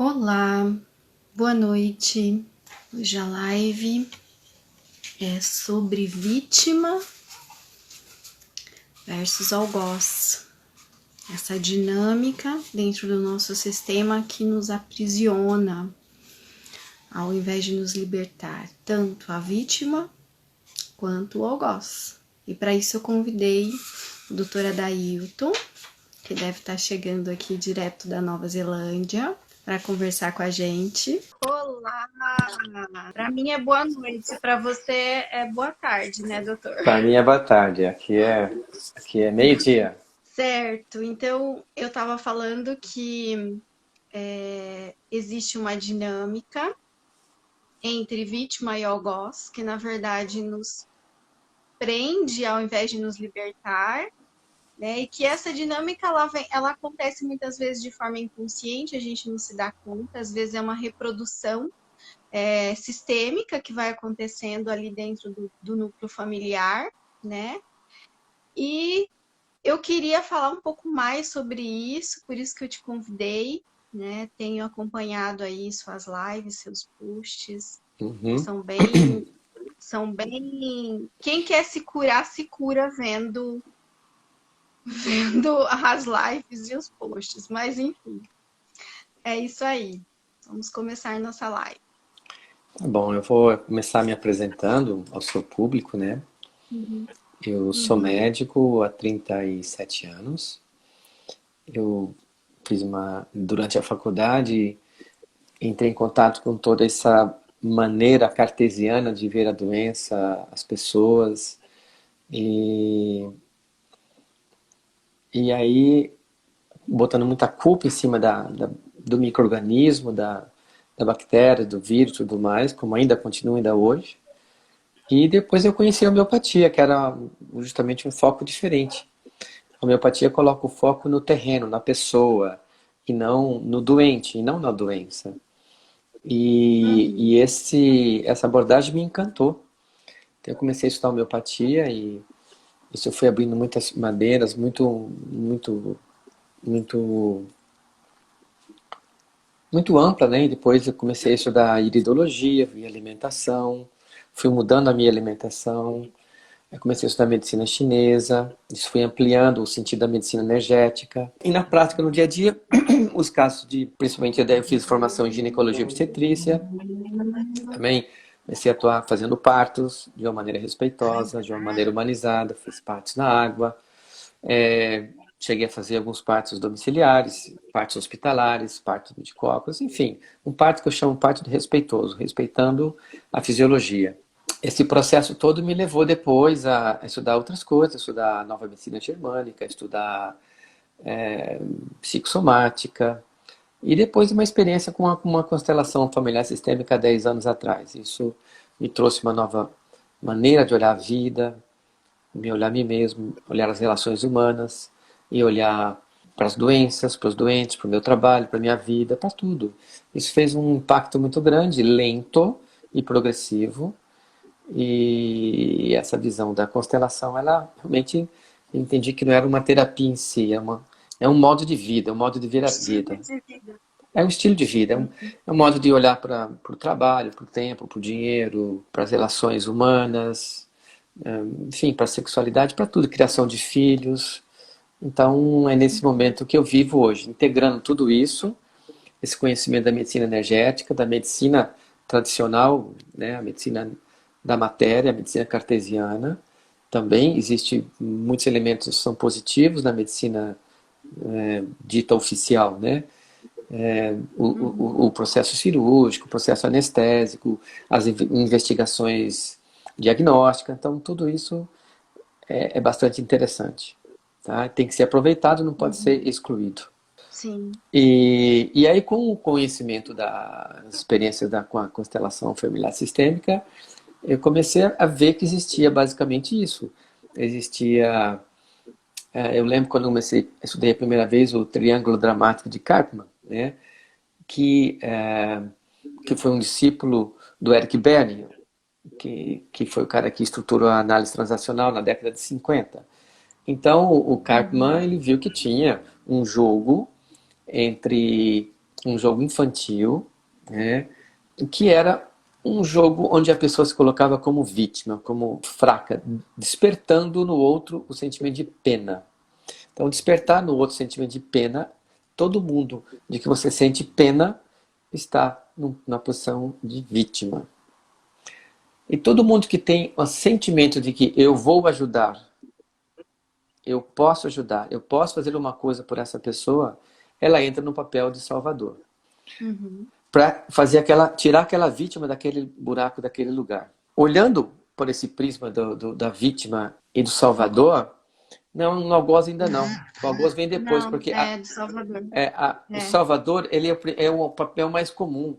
Olá, boa noite. Hoje a live é sobre vítima versus algoz. Essa dinâmica dentro do nosso sistema que nos aprisiona, ao invés de nos libertar, tanto a vítima quanto o algoz. E para isso eu convidei o Dr. Adailton, que deve estar chegando aqui direto da Nova Zelândia, para conversar com a gente. Olá! Para mim é boa noite, para você é boa tarde, né, doutor? Para mim é boa tarde, aqui é meio-dia. Certo, então eu estava falando que existe uma dinâmica entre vítima e algoz, que na verdade nos prende ao invés de nos libertar, né? E que essa dinâmica ela acontece muitas vezes de forma inconsciente, a gente não se dá conta, às vezes é uma reprodução sistêmica que vai acontecendo ali dentro do núcleo familiar, né? E eu queria falar um pouco mais sobre isso, por isso que eu te convidei, né? Tenho acompanhado aí suas lives, seus posts, Uhum. são bem, são bem. Quem quer se cura vendo as lives e os posts. Mas enfim, é isso aí. Vamos começar nossa live. Tá bom, eu vou começar me apresentando ao seu público, né? Uhum, Eu sou uhum, médico há 37 anos. Eu durante a faculdade, entrei em contato com toda essa maneira cartesiana de ver a doença, as pessoas. E, e aí, botando muita culpa em cima do micro-organismo, da bactéria, do vírus e tudo mais, como ainda continua ainda hoje. E depois eu conheci a homeopatia, que era justamente um foco diferente. A homeopatia coloca o foco no terreno, na pessoa, e não no doente, e não na doença. uhum. Essa abordagem me encantou. Então eu comecei a estudar homeopatia e isso foi abrindo muitas madeiras, muito, muito ampla, né? E depois eu comecei a estudar iridologia, e alimentação, fui mudando a minha alimentação. Eu comecei a estudar medicina chinesa, isso foi ampliando o sentido da medicina energética. E na prática, no dia a dia, os casos de, principalmente, daí eu fiz formação em ginecologia e obstetrícia, também comecei a atuar fazendo partos de uma maneira respeitosa, de uma maneira humanizada, fiz partos na água, cheguei a fazer alguns partos domiciliares, partos hospitalares, partos de cócoras, enfim, um parto que eu chamo parto de respeitoso, respeitando a fisiologia. Esse processo todo me levou depois a estudar outras coisas, estudar nova medicina germânica, estudar psicossomática, e depois uma experiência com uma constelação familiar sistêmica há 10 anos atrás. Isso me trouxe uma nova maneira de olhar a vida, me olhar a mim mesmo, olhar as relações humanas e olhar para as doenças, para os doentes, para o meu trabalho, para a minha vida, para tudo. Isso fez um impacto muito grande, lento e progressivo, e essa visão da constelação, ela realmente entendi que não era uma terapia em si, é um modo de vida, é um modo de ver a Estilo vida. de vida. É um estilo de vida, é um modo de olhar para o trabalho, para o tempo, para o dinheiro, para as relações humanas, enfim, para a sexualidade, para tudo, criação de filhos. Então é nesse momento que eu vivo hoje, integrando tudo isso, esse conhecimento da medicina energética, da medicina tradicional, né, a medicina da matéria, a medicina cartesiana. Também existe muitos elementos que são positivos na medicina dita oficial, né? O processo cirúrgico, o processo anestésico, as investigações diagnósticas, então tudo isso é bastante interessante. Tá? Tem que ser aproveitado, não pode Uhum. ser excluído. Sim. E aí, com o conhecimento das experiências com a constelação familiar sistêmica, eu comecei a ver que existia basicamente isso. Existia, eu lembro quando eu comecei, estudei a primeira vez o triângulo dramático de Karpman, né? que, é, que foi um discípulo do Eric Berne, que foi o cara que estruturou a análise transacional na década de 50. Então, o Uhum. Karpman ele viu que tinha um jogo entre um jogo infantil, né, que era um jogo onde a pessoa se colocava como vítima, como fraca, despertando no outro o sentimento de pena. Então, despertar no outro sentimento de pena, todo mundo de que você sente pena está na posição de vítima. E todo mundo que tem o sentimento de que eu vou ajudar, eu posso fazer uma coisa por essa pessoa, ela entra no papel de salvador. Uhum. Para tirar aquela vítima daquele buraco, daquele lugar. Olhando por esse prisma da vítima e do salvador, não, no algoz ainda não. O algoz vem depois, Não, porque é de Salvador. o É, salvador é o papel mais comum.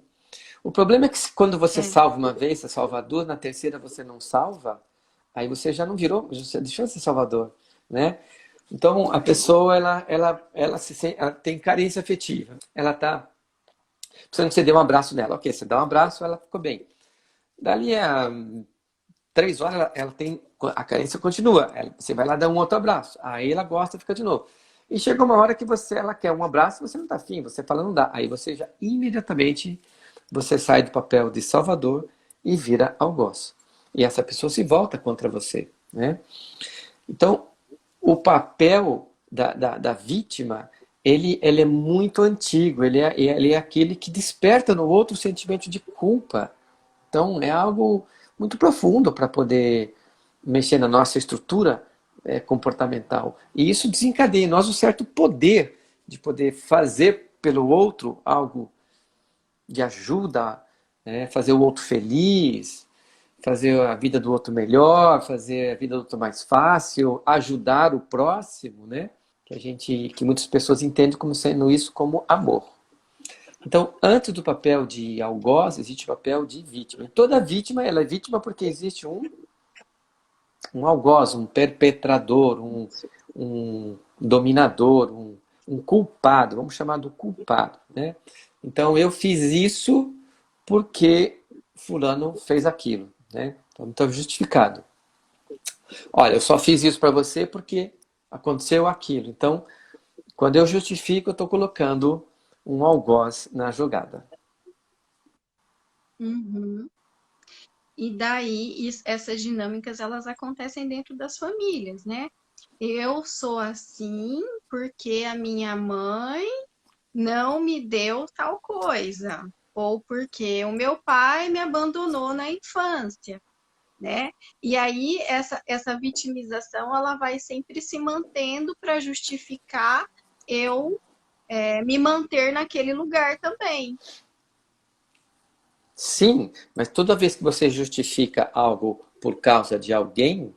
O problema é que quando você é. salva uma vez, você salva duas, na terceira você não salva, aí você já não virou, já deixou de ser salvador, né? Então a pessoa ela tem carência afetiva, ela tá precisando que você dê um abraço nela, ok? Você dá um abraço, ela ficou bem. Dali a 3 horas ela tem a carência continua, você vai lá dar um outro abraço, aí ela gosta, fica de novo. E chega uma hora que ela quer um abraço, você não tá afim, você fala não dá, aí você já imediatamente você sai do papel de salvador e vira algoz. E essa pessoa se volta contra você, né? Então, o papel da vítima, ele é muito antigo, ele é aquele que desperta no outro o sentimento de culpa. Então, é algo muito profundo para poder mexer na nossa estrutura comportamental. E isso desencadeia em nós um certo poder de poder fazer pelo outro algo de ajuda, né? Fazer o outro feliz, fazer a vida do outro melhor, fazer a vida do outro mais fácil, ajudar o próximo, né? Que muitas pessoas entendem como sendo isso como amor. Então, antes do papel de algoz, existe o papel de vítima. E toda vítima, ela é vítima porque existe um algoz, um perpetrador, um dominador, um culpado, vamos chamar do culpado, né? Então, eu fiz isso porque fulano fez aquilo, né? Então, está justificado. Olha, eu só fiz isso para você porque aconteceu aquilo. Então, quando eu justifico, eu estou colocando um algoz na jogada. Uhum. E daí, essas dinâmicas, elas acontecem dentro das famílias, né? Eu sou assim porque a minha mãe não me deu tal coisa, ou porque o meu pai me abandonou na infância, né? E aí essa vitimização ela vai sempre se mantendo para justificar eu me manter naquele lugar também. Sim, mas toda vez que você justifica algo por causa de alguém,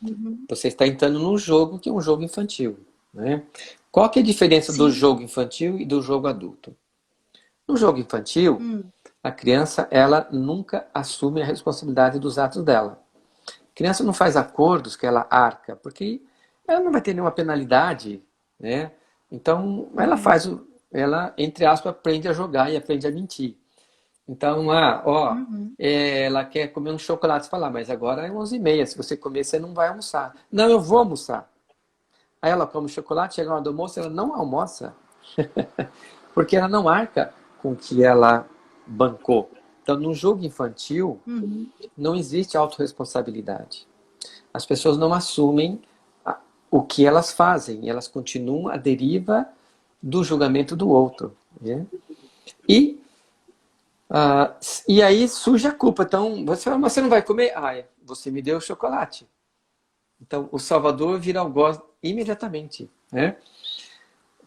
Uhum. você está entrando num jogo que é um jogo infantil, né? Qual que é a diferença do Sim. jogo infantil e do jogo adulto? No jogo infantil, Hum. a criança ela nunca assume a responsabilidade dos atos dela. A criança não faz acordos que ela arca, porque ela não vai ter nenhuma penalidade, né? Então, Uhum. ela, entre aspas, aprende a jogar e aprende a mentir. Então, Uhum. ela quer comer um chocolate, você fala, mas agora é 11h30, se você comer, você não vai almoçar. Não, eu vou almoçar. Aí ela come o chocolate, chega na hora do almoço, ela não almoça, porque ela não arca com o que ela bancou. Então, no jogo infantil, Uhum. não existe autorresponsabilidade. As pessoas não assumem o que elas fazem, elas continuam à deriva do julgamento do outro, né? E e aí surge a culpa. Então, você fala, mas você não vai comer? Ah, você me deu chocolate. Então, o salvador vira algoz imediatamente, né?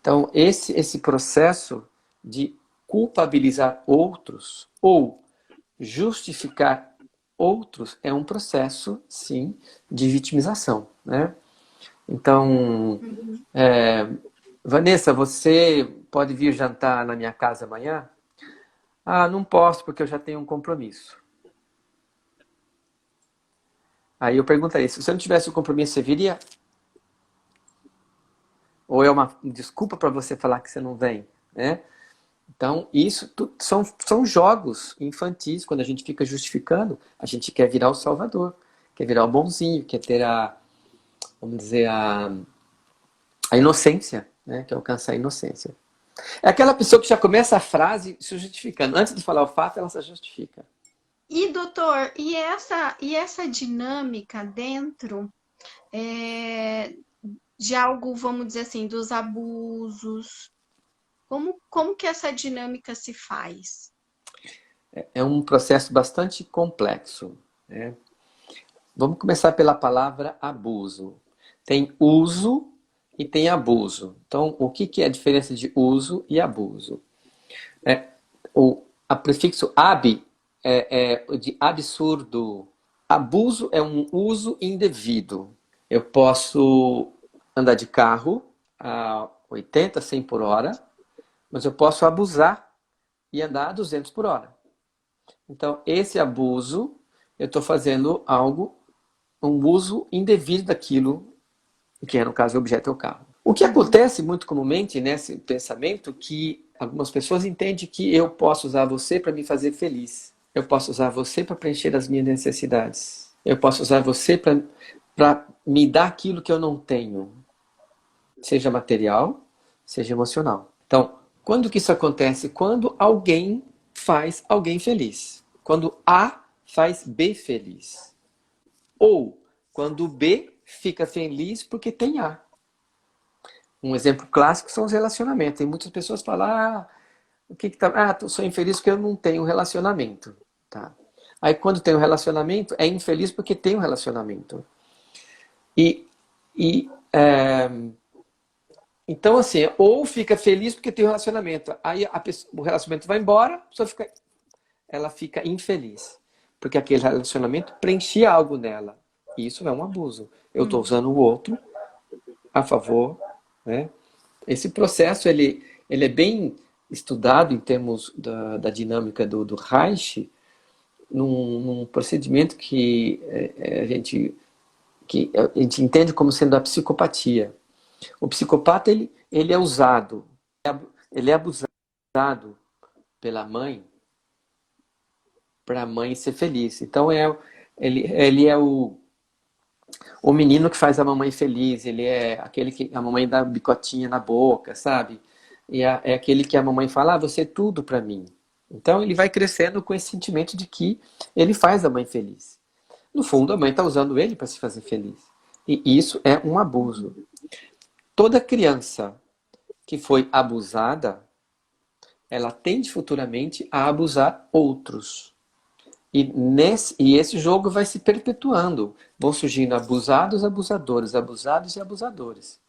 Então, esse processo de culpabilizar outros ou justificar outros é um processo, sim, de vitimização, né? Então, Uhum. Vanessa, você pode vir jantar na minha casa amanhã? Ah, não posso porque eu já tenho um compromisso. Aí eu perguntaria, se você não tivesse o compromisso, você viria? Ou é uma desculpa para você falar que você não vem, né? Então, isso são jogos infantis. Quando a gente fica justificando, a gente quer virar o salvador, quer virar o bonzinho, quer ter vamos dizer, a inocência, né? Quer alcançar a inocência. É aquela pessoa que já começa a frase se justificando. Antes de falar o fato, ela se justifica. E, doutor, e essa dinâmica dentro é, de algo, vamos dizer assim, dos abusos? Como que essa dinâmica se faz? É um processo bastante complexo, né? Vamos começar pela palavra abuso. Tem uso e tem abuso. Então, o que é a diferença de uso e abuso? É, a prefixo ab é de absurdo. Abuso é um uso indevido. Eu posso andar de carro a 80, 100 por hora, mas eu posso abusar e andar a 200 por hora. Então, esse abuso, eu estou fazendo algo, um uso indevido daquilo que é, no caso, o objeto é o carro. O que Uhum. acontece muito comumente nesse pensamento que algumas pessoas entendem que eu posso usar você para me fazer feliz. Eu posso usar você para preencher as minhas necessidades. Eu posso usar você para me dar aquilo que eu não tenho, seja material, seja emocional. Então, quando que isso acontece? Quando alguém faz alguém feliz. Quando A faz B feliz. Ou quando B fica feliz porque tem A. Um exemplo clássico são os relacionamentos. Tem muitas pessoas que falam, o que tá... sou infeliz porque eu não tenho relacionamento. Tá. Aí quando tem um relacionamento, é infeliz porque tem um relacionamento. E, e então, assim, ou fica feliz porque tem um relacionamento. Aí o relacionamento vai embora, a pessoa ela fica infeliz. Porque aquele relacionamento preenchia algo nela. E isso é um abuso. Eu estou Hum. usando o outro a favor, né? Esse processo ele é bem estudado em termos da dinâmica do Reich, num procedimento que a gente entende como sendo a psicopatia. O psicopata ele é usado, ele é abusado pela mãe para a mãe ser feliz. Então ele é o menino que faz a mamãe feliz, ele é aquele que a mamãe dá bicotinha na boca, sabe? E é aquele que a mamãe fala, você é tudo para mim. Então ele vai crescendo com esse sentimento de que ele faz a mãe feliz. No fundo, a mãe está usando ele para se fazer feliz. E isso é um abuso. Toda criança que foi abusada, ela tende futuramente a abusar outros. E esse jogo vai se perpetuando. Vão surgindo abusados, abusadores, abusados e abusadores.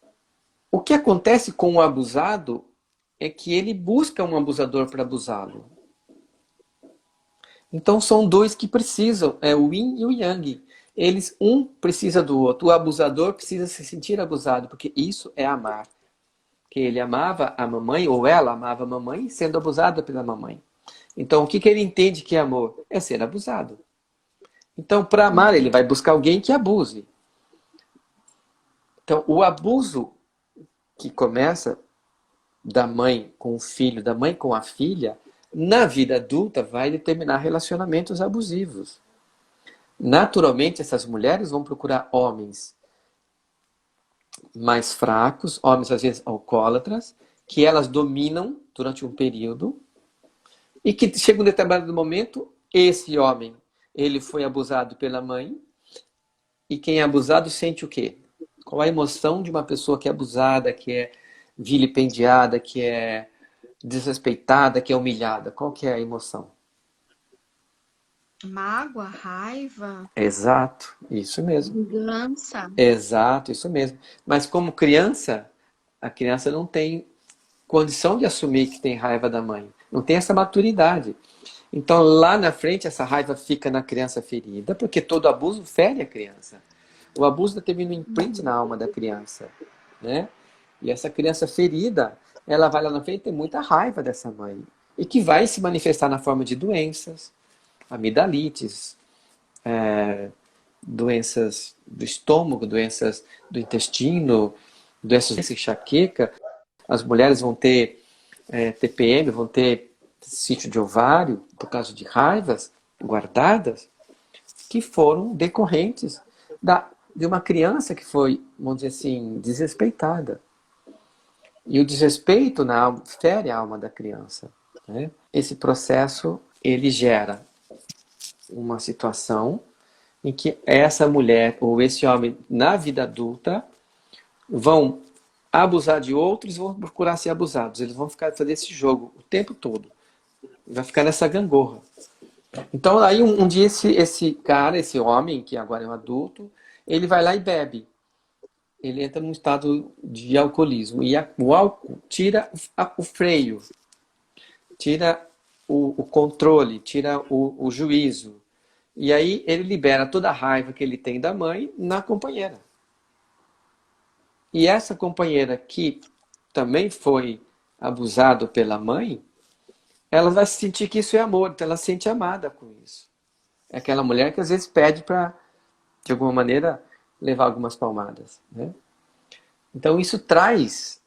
O que acontece com o abusado é que ele busca um abusador para abusá-lo. Então são dois que precisam, é o yin e o yang. Um precisa do outro. O abusador precisa se sentir abusado, porque isso é amar. Que ele amava a mamãe, ou ela amava a mamãe, sendo abusada pela mamãe. Então o que ele entende que é amor? É ser abusado. Então, para amar, ele vai buscar alguém que abuse. Então, o abuso que começa da mãe com o filho, da mãe com a filha, na vida adulta vai determinar relacionamentos abusivos. Naturalmente, essas mulheres vão procurar homens mais fracos, homens às vezes alcoólatras, que elas dominam durante um período e que chega um determinado momento, esse homem, ele foi abusado pela mãe e quem é abusado sente o quê? Qual a emoção de uma pessoa que é abusada, que é vilipendiada, que é desrespeitada, que é humilhada? Qual que é a emoção? Mágoa, raiva, Exato, isso mesmo. vingança. Exato, isso mesmo. Mas como criança, a criança não tem condição de assumir que tem raiva da mãe. Não tem essa maturidade. Então, lá na frente, essa raiva fica na criança ferida, porque todo abuso fere a criança. O abuso determina um imprint na alma da criança, né? E essa criança ferida, ela vai lá na frente ter muita raiva dessa mãe. E que vai se manifestar na forma de doenças, amidalites, doenças do estômago, doenças do intestino, doenças de enxaqueca. As mulheres vão ter TPM, vão ter sítio de ovário por causa de raivas guardadas que foram decorrentes de uma criança que foi, vamos dizer assim, desrespeitada. E o desrespeito na alma fere a alma da criança, né? Esse processo, ele gera uma situação em que essa mulher ou esse homem, na vida adulta, vão abusar de outros e vão procurar ser abusados. Eles vão fazer esse jogo o tempo todo. Vai ficar nessa gangorra. Então, aí um dia esse cara, esse homem, que agora é um adulto, ele vai lá e bebe. Ele entra num estado de alcoolismo. E o álcool tira o freio, tira o controle, tira o juízo. E aí ele libera toda a raiva que ele tem da mãe na companheira. E essa companheira que também foi abusada pela mãe, ela vai sentir que isso é amor, então ela se sente amada com isso. É aquela mulher que às vezes pede para, de alguma maneira, levar algumas palmadas, né? Então isso traz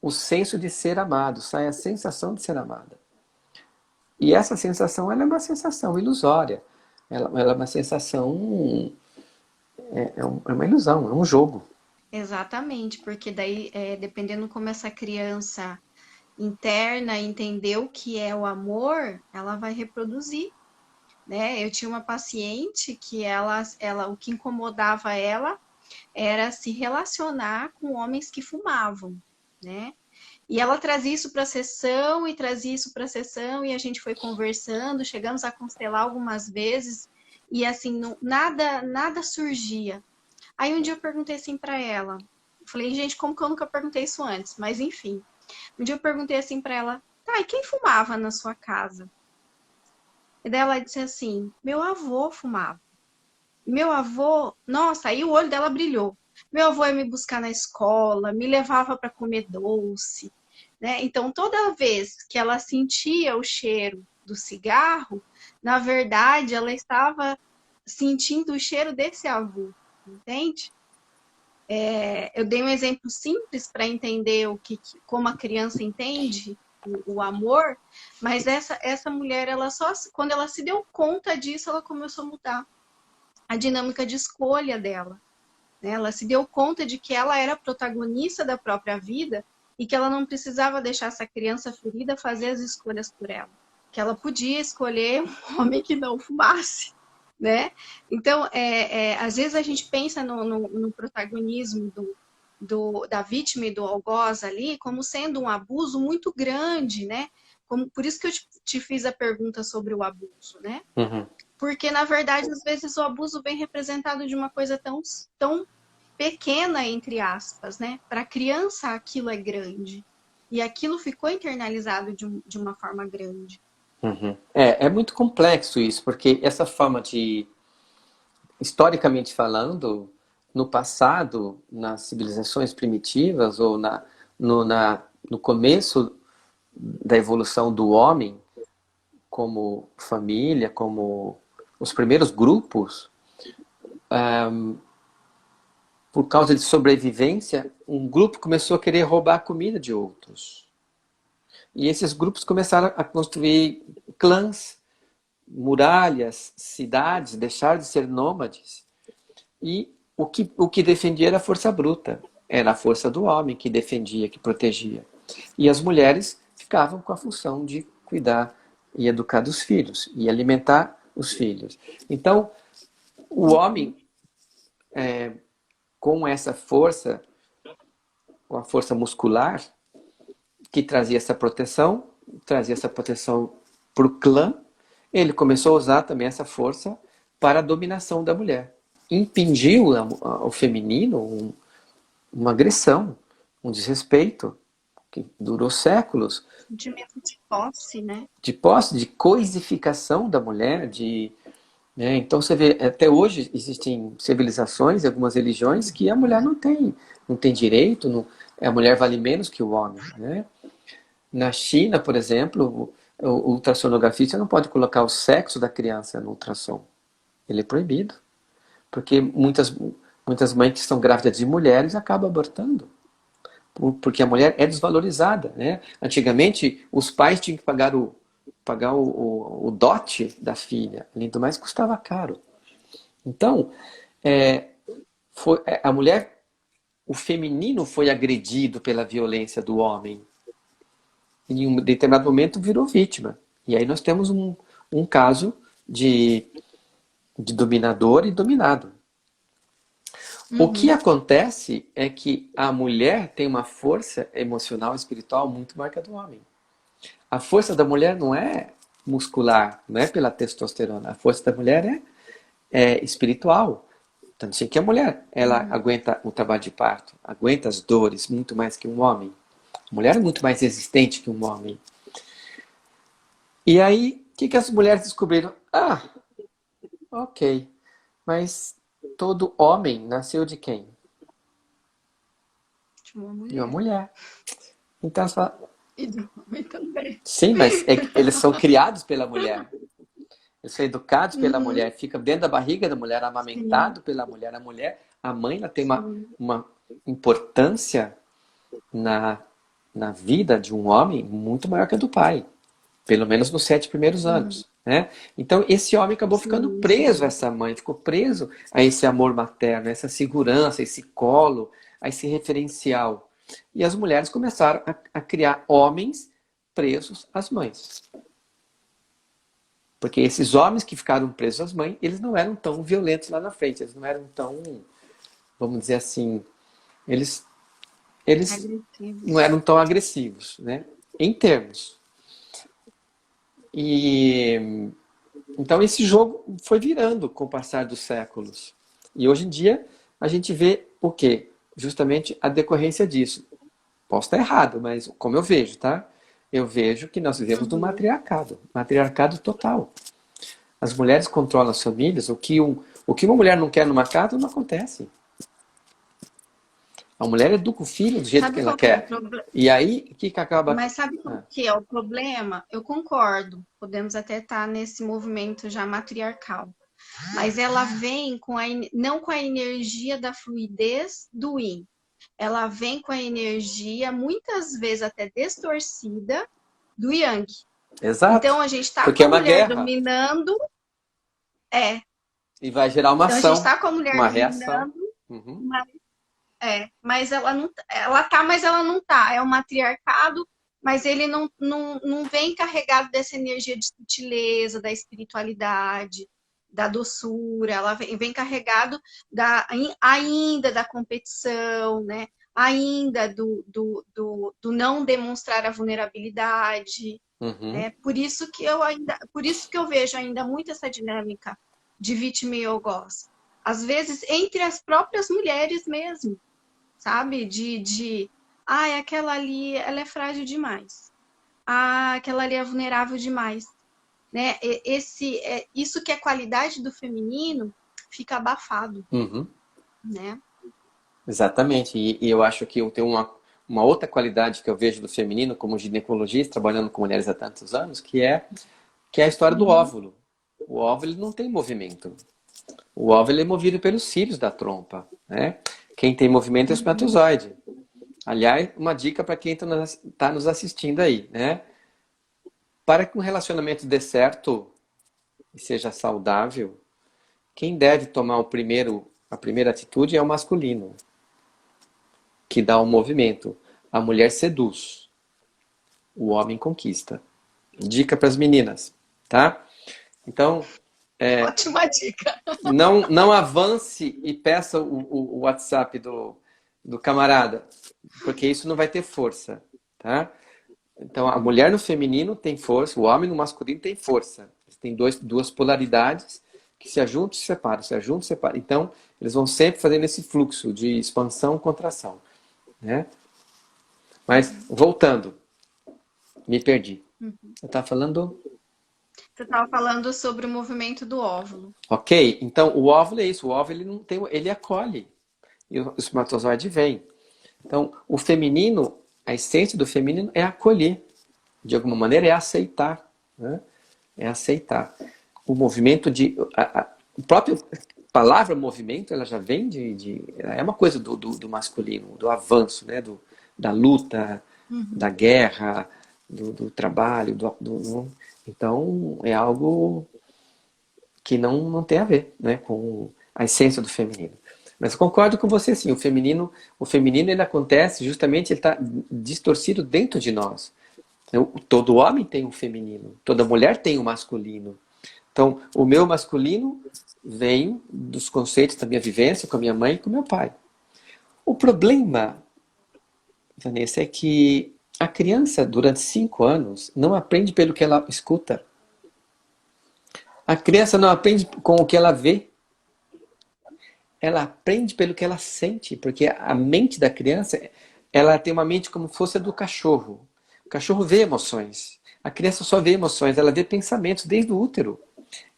o senso de ser amado, sai a sensação de ser amada. E essa sensação, ela é uma sensação ilusória. Ela é uma sensação, é uma ilusão, é um jogo. Exatamente, porque daí, dependendo como essa criança interna entender o que é o amor, ela vai reproduzir, né? Eu tinha uma paciente que o que incomodava ela era se relacionar com homens que fumavam, né? E ela trazia isso para a sessão e trazia isso para a sessão e a gente foi conversando, chegamos a constelar algumas vezes e assim, nada surgia. Aí um dia eu perguntei assim para ela, falei, gente, como que eu nunca perguntei isso antes? Mas enfim, um dia eu perguntei assim para ela, tá, e quem fumava na sua casa? E daí ela disse assim, meu avô fumava. Meu avô, nossa, aí o olho dela brilhou. Meu avô ia me buscar na escola, me levava para comer doce, né? Então, toda vez que ela sentia o cheiro do cigarro, na verdade, ela estava sentindo o cheiro desse avô, entende? Eu dei um exemplo simples para entender como a criança entende o amor, mas essa mulher, quando ela se deu conta disso, ela começou a mudar a dinâmica de escolha dela, né? Ela se deu conta de que ela era protagonista da própria vida e que ela não precisava deixar essa criança ferida fazer as escolhas por ela. Que ela podia escolher um homem que não fumasse, né? Então, às vezes a gente pensa no protagonismo da vítima e do algoz ali como sendo um abuso muito grande, né? Por isso que eu te fiz a pergunta sobre o abuso, né? Uhum. Porque, na verdade, às vezes o abuso vem representado de uma coisa tão pequena, entre aspas, né? Para a criança aquilo é grande. E aquilo ficou internalizado de uma forma grande. Uhum. É muito complexo isso, porque essa forma de, historicamente falando, no passado, nas civilizações primitivas ou no começo da evolução do homem, como família, como os primeiros grupos, por causa de sobrevivência, um grupo começou a querer roubar a comida de outros. E esses grupos começaram a construir clãs, muralhas, cidades, deixaram de ser nômades. E o que defendia era a força bruta. Era a força do homem que defendia, que protegia. E as mulheres ficavam com a função de cuidar e educar dos filhos, e alimentar os filhos. Então, o homem, com essa força, com a força muscular, que trazia essa proteção para o clã, ele começou a usar também essa força para a dominação da mulher. Impingiu ao feminino uma agressão, um desrespeito, que durou séculos. De medo de posse, né? De posse, de coisificação da mulher, né? Então você vê, até hoje existem civilizações, algumas religiões, que a mulher não tem direito, a mulher vale menos que o homem, né? Na China, por exemplo, o ultrassonografista não pode colocar o sexo da criança no ultrassom. Ele é proibido. Porque muitas mães que estão grávidas de mulheres acabam abortando. Porque a mulher é desvalorizada, né? Antigamente, os pais tinham que pagar o dote da filha. Além do mais, custava caro. Então, a mulher o feminino foi agredido pela violência do homem. Em um determinado momento virou vítima. E aí nós temos um caso de dominador e dominado. O que Uhum. acontece é que a mulher tem uma força emocional e espiritual muito maior que a do homem. A força da mulher não é muscular, não é pela testosterona. A força da mulher é espiritual. Tanto assim que a mulher, ela Uhum. aguenta o trabalho de parto, aguenta as dores muito mais que um homem. A mulher é muito mais resistente que um homem. E aí, o que as mulheres descobriram? Ah, ok, mas todo homem nasceu de quem? De uma De uma mulher. mulher. Então elas falam, E do homem também. sim, mas é que eles são criados pela mulher. Eles são educados pela Uhum. mulher, fica dentro da barriga da mulher, Sim, amamentado pela mulher. A mulher, a mãe, ela tem sim. uma importância na, na vida de um homem muito maior que a do pai. Pelo menos nos 7 primeiros Uhum. anos. Né? Então, esse homem acabou ficando Sim, preso a sim. essa mãe, ficou preso a esse amor materno, a essa segurança, a esse colo, a esse referencial. E as mulheres começaram a criar homens presos às mães. Porque esses homens que ficaram presos às mães, eles não eram tão violentos lá na frente, eles não eram tão, vamos dizer assim, eles, eles não Agressivos. eram tão agressivos, né? Em termos. E então esse jogo foi virando com o passar dos séculos. E hoje em dia a gente vê o quê? Justamente a decorrência disso. Posso estar errado, mas como eu vejo, tá? Eu vejo que nós vivemos num Uhum. matriarcado total. As mulheres controlam as famílias, o que uma mulher não quer numa casa não acontece. A mulher educa o filho do jeito que Sabe ela qual que é o quer. problema? E aí, o que acaba... Mas sabe qual Ah, que é o problema? Eu concordo. Podemos até estar nesse movimento já matriarcal. Mas ela vem com não com a energia da fluidez do yin. Ela vem com a energia, muitas vezes até distorcida, do yang. exato. Então a gente está Porque com é a uma mulher guerra. dominando, é. E vai gerar uma Então a gente ação, está com a mulher uma reação. dominando, Uhum, mas ela não, ela tá, mas ela não tá. É o matriarcado, mas ele não vem carregado dessa energia de sutileza, da espiritualidade, da doçura. Ela vem carregado ainda da competição, né? Ainda do não demonstrar a vulnerabilidade. uhum, Né? Por isso que eu vejo ainda muito essa dinâmica de vítima e algoz. Às vezes entre as próprias mulheres mesmo, sabe? Aquela ali, ela é frágil demais. Aquela ali é vulnerável demais, né? Isso que é qualidade do feminino fica abafado, uhum. né? Exatamente. E eu acho que eu tenho uma outra qualidade que eu vejo do feminino como ginecologista, trabalhando com mulheres há tantos anos, que é a história do Uhum, óvulo. O óvulo ele não tem movimento. O óvulo é movido pelos cílios da trompa, né? Quem tem movimento é o uhum, espermatozoide. Aliás, uma dica para quem está nos assistindo aí, né? Para que um relacionamento dê certo e seja saudável, quem deve tomar a primeira atitude é o masculino, que dá o movimento. A mulher seduz, o homem conquista. Dica para as meninas, tá? Então, ótima dica. não avance e peça o WhatsApp do camarada, porque isso não vai ter força, tá? Então, a mulher no feminino tem força, o homem no masculino tem força. Tem duas polaridades que se ajuntam e se separam, se ajuntam e se separam. Então, eles vão sempre fazendo esse fluxo de expansão e contração, né? Mas, voltando, me perdi. Uhum. Eu estava falando... Você estava falando sobre o movimento do óvulo. Ok, então o óvulo é isso, o óvulo ele não tem, ele acolhe e o espermatozoide vem. Então, o feminino, a essência do feminino é acolher, de alguma maneira é aceitar, né? É aceitar. O movimento a própria palavra movimento, ela já vem é uma coisa do masculino, do avanço, né? Da luta, da Uhum. guerra, do trabalho, então é algo que não tem a ver, né, com a essência do feminino. Mas eu concordo com você, sim. O feminino ele acontece justamente, ele está distorcido dentro de nós. Todo homem tem um feminino, toda mulher tem um masculino. Então, o meu masculino vem dos conceitos da minha vivência com a minha mãe e com o meu pai. O problema, Vanessa, é que a criança, durante 5 anos, não aprende pelo que ela escuta. A criança não aprende com o que ela vê. Ela aprende pelo que ela sente, porque a mente da criança, ela tem uma mente como se fosse a do cachorro. O cachorro vê emoções. A criança só vê emoções, ela vê pensamentos desde o útero.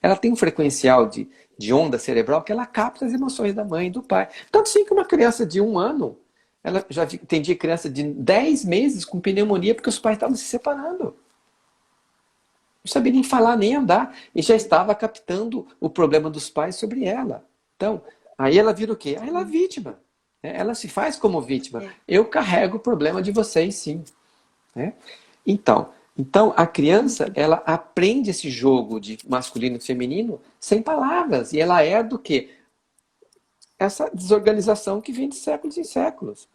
Ela tem um frequencial de onda cerebral que ela capta as emoções da mãe e do pai. Tanto assim que uma criança de 1 ano, ela já entendi criança de 10 meses com pneumonia porque os pais estavam se separando. Não sabia nem falar, nem andar. E já estava captando o problema dos pais sobre ela. Então, aí ela vira o quê? Aí ela é vítima. Ela se faz como vítima. Eu carrego o problema de vocês, sim. Né? Então, a criança, ela aprende esse jogo de masculino e feminino sem palavras. E ela é do quê? Essa desorganização que vem de séculos e séculos.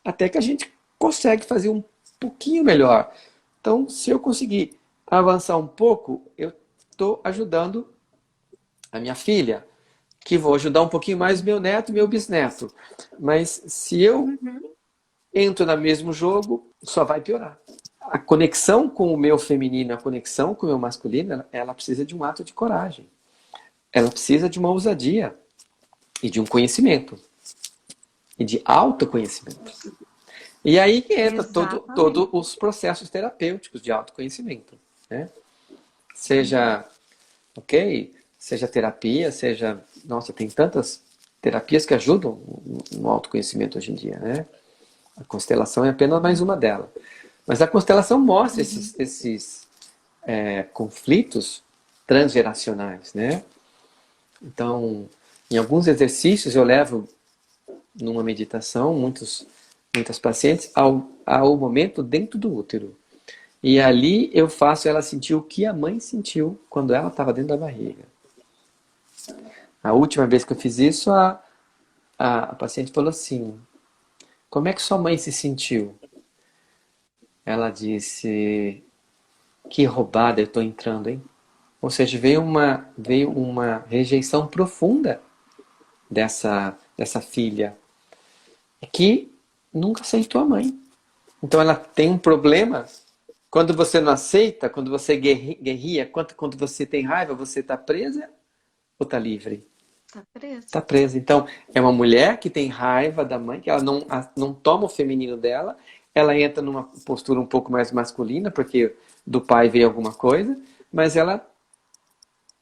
Até que a gente consegue fazer um pouquinho melhor. Então, se eu conseguir avançar um pouco, eu estou ajudando a minha filha, que vou ajudar um pouquinho mais meu neto e meu bisneto. Mas se eu entro no mesmo jogo, só vai piorar. A conexão com o meu feminino, a conexão com o meu masculino, ela precisa de um ato de coragem. Ela precisa de uma ousadia e de um conhecimento. E de autoconhecimento. E aí que entra todos os processos terapêuticos de autoconhecimento. Né? Seja, seja terapia, seja... Nossa, tem tantas terapias que ajudam no autoconhecimento hoje em dia, né? A constelação é apenas mais uma delas. Mas a constelação mostra esses conflitos transgeracionais, né? Então, em alguns exercícios eu levo numa meditação muitas pacientes ao momento dentro do útero. E ali eu faço ela sentir o que a mãe sentiu quando ela estava dentro da barriga. A última vez que eu fiz isso, a paciente falou assim: como é que sua mãe se sentiu? Ela disse: que roubada eu estou entrando, hein? Ou seja, veio uma rejeição profunda dessa filha que nunca aceitou a mãe. Então ela tem um problema. Quando você não aceita, quando você guerria, quando você tem raiva, você está presa ou está livre? Tá presa. Está presa. Então, é uma mulher que tem raiva da mãe, que ela não toma o feminino dela, ela entra numa postura um pouco mais masculina, porque do pai veio alguma coisa, mas ela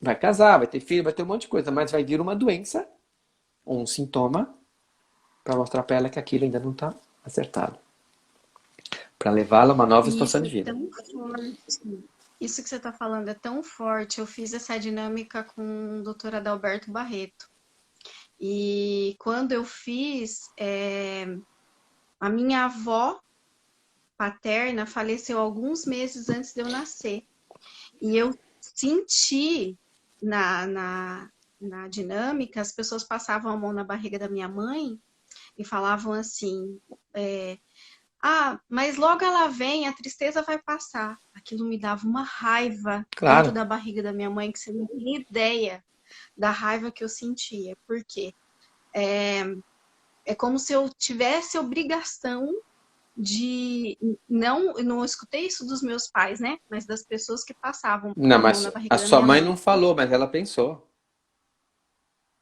vai casar, vai ter filho, vai ter um monte de coisa, mas vai vir uma doença, ou um sintoma, para mostrar para ela que aquilo ainda não está acertado. Para levá-la a uma nova situação de vida. Tão forte. Isso que você está falando é tão forte. Eu fiz essa dinâmica com o Dr. Adalberto Barreto. E quando eu fiz, a minha avó paterna faleceu alguns meses antes de eu nascer. E eu senti na dinâmica, as pessoas passavam a mão na barriga da minha mãe e falavam assim: mas logo ela vem, a tristeza vai passar. Aquilo me dava uma raiva dentro da barriga da minha mãe, que você não tem ideia da raiva que eu sentia. Por quê? É como se eu tivesse obrigação de... Não escutei isso dos meus pais, né? Mas das pessoas que passavam Não, a mão mas na barriga a da sua minha mãe mãe. não falou, mas ela pensou.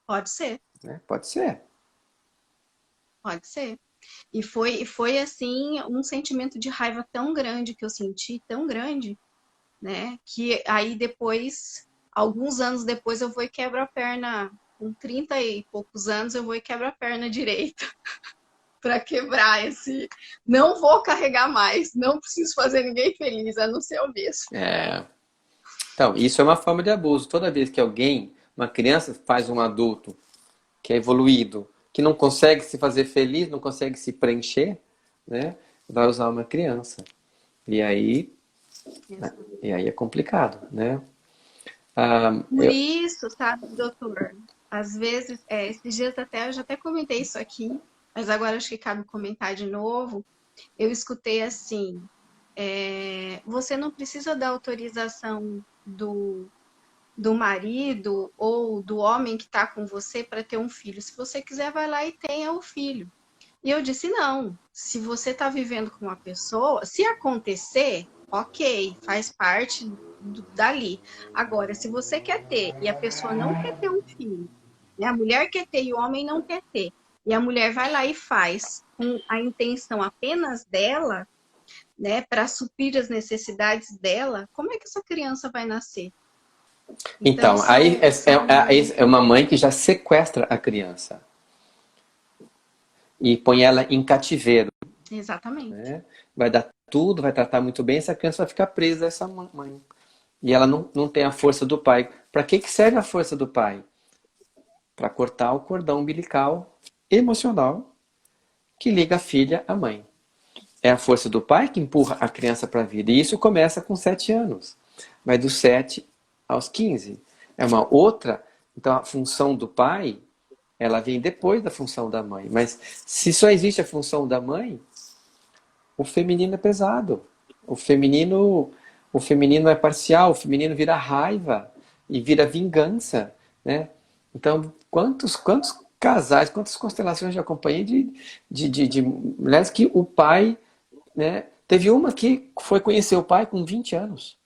Pode ser, Né? Pode ser. pode ser. E foi assim, um sentimento de raiva tão grande que eu senti, tão grande, né? Que aí depois, alguns anos depois, eu vou e quebro a perna, com 30 e poucos anos, eu vou e quebro a perna direita para quebrar esse. Não vou carregar mais, não preciso fazer ninguém feliz, a não ser eu mesmo. Então, isso é uma forma de abuso. Toda vez que uma criança faz um adulto que é evoluído, que não consegue se fazer feliz, não consegue se preencher, né? Vai usar uma criança. E aí é complicado, né? Por isso, sabe, doutor? Às vezes, esses dias até eu já até comentei isso aqui, mas agora acho que cabe comentar de novo. Eu escutei assim: você não precisa da autorização do marido ou do homem que está com você para ter um filho. Se você quiser, vai lá e tenha o filho. E eu disse: não, se você está vivendo com uma pessoa, se acontecer, ok, faz parte dali. Agora, se você quer ter e a pessoa não quer ter um filho, né? A mulher quer ter e o homem não quer ter, e a mulher vai lá e faz com a intenção apenas dela, né, para suprir as necessidades dela, como é que essa criança vai nascer? Então, Então, aí são... é uma mãe que já sequestra a criança e põe ela em cativeiro, Exatamente. né? Vai dar tudo, vai tratar muito bem, essa criança vai ficar presa a essa mãe. E ela não tem a força do pai. Para que serve a força do pai? Para cortar o cordão umbilical emocional que liga a filha à mãe. É a força do pai que empurra a criança para a vida. E isso começa com 7 anos. Vai dos 7 aos 15. É uma outra. Então a função do pai, ela vem depois da função da mãe. Mas se só existe a função da mãe, o feminino é pesado. O feminino é parcial, o feminino vira raiva e vira vingança, né? Então, quantos casais, quantas constelações eu já acompanhei de mulheres que o pai, né? Teve uma que foi conhecer o pai com 20 anos.